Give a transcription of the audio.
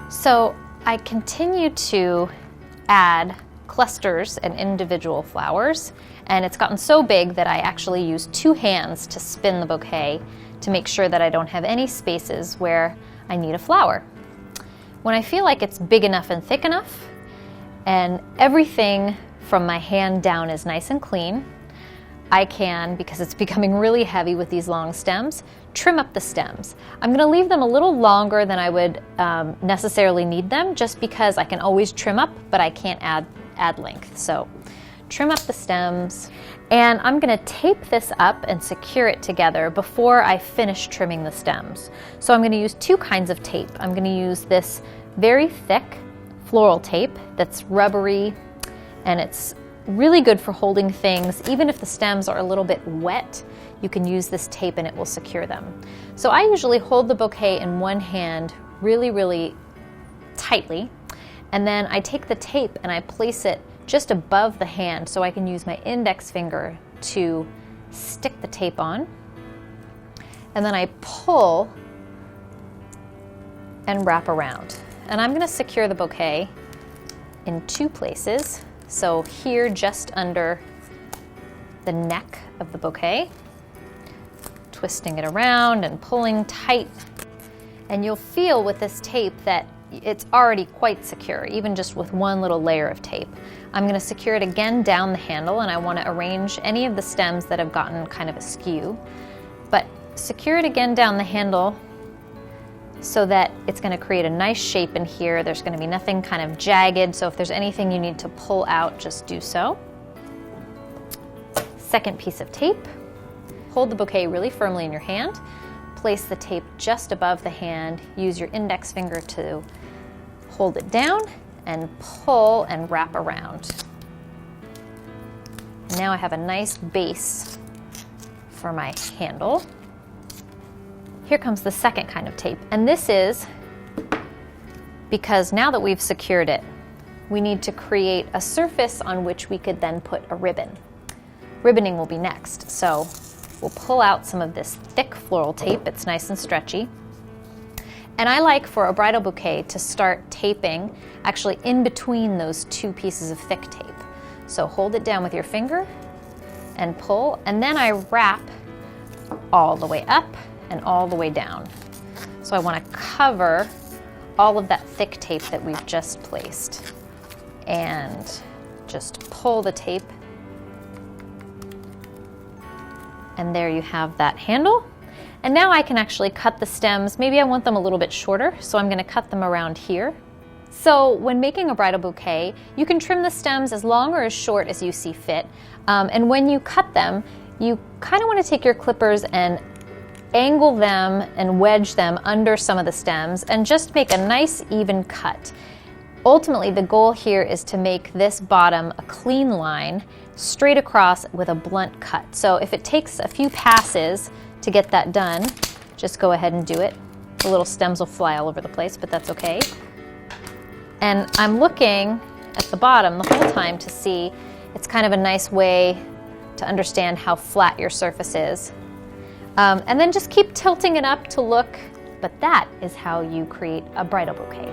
So I continue to add clusters and individual flowers, and it's gotten so big that I actually use 2 hands to spin the bouquet to make sure that I don't have any spaces where I need a flower. When I feel like it's big enough and thick enough, and everything from my hand down is nice and clean, I can, because it's becoming really heavy with these long stems, trim up the stems. I'm going to leave them a little longer than I would necessarily need them, just because I can always trim up, but I can't add length. So trim up the stems, and I'm going to tape this up and secure it together before I finish trimming the stems. So I'm going to use 2 kinds of tape. I'm going to use this very thick floral tape that's rubbery, and it's really good for holding things. Even if the stems are a little bit wet, you can use this tape and it will secure them. So I usually hold the bouquet in one hand really, really tightly, and then I take the tape and I place it just above the hand so I can use my index finger to stick the tape on. And then I pull and wrap around. And I'm going to secure the bouquet in 2 places. So here, just under the neck of the bouquet, twisting it around and pulling tight. And you'll feel with this tape that it's already quite secure, even just with one little layer of tape. I'm going to secure it again down the handle, and I want to arrange any of the stems that have gotten kind of askew. But secure it again down the handle so that it's going to create a nice shape in here. There's going to be nothing kind of jagged, so if there's anything you need to pull out, just do so. Second piece of tape. Hold the bouquet really firmly in your hand. Place the tape just above the hand. Use your index finger to hold it down and pull and wrap around. Now I have a nice base for my handle. Here comes the second kind of tape, and this is because now that we've secured it, we need to create a surface on which we could then put a ribbon. Ribboning will be next, so we'll pull out some of this thick floral tape. It's nice and stretchy. And I like, for a bridal bouquet, to start taping actually in between those 2 pieces of thick tape. So hold it down with your finger and pull, and then I wrap all the way up and all the way down. So I want to cover all of that thick tape that we've just placed. And just pull the tape. And there you have that handle. And now I can actually cut the stems. Maybe I want them a little bit shorter, so I'm going to cut them around here. So when making a bridal bouquet, you can trim the stems as long or as short as you see fit. And when you cut them, you kind of want to take your clippers and angle them and wedge them under some of the stems and just make a nice even cut. Ultimately, the goal here is to make this bottom a clean line straight across with a blunt cut. So if it takes a few passes to get that done, just go ahead and do it. The little stems will fly all over the place, but that's okay. And I'm looking at the bottom the whole time to see, it's kind of a nice way to understand how flat your surface is. And then just keep tilting it up to look, but that is how you create a bridal bouquet.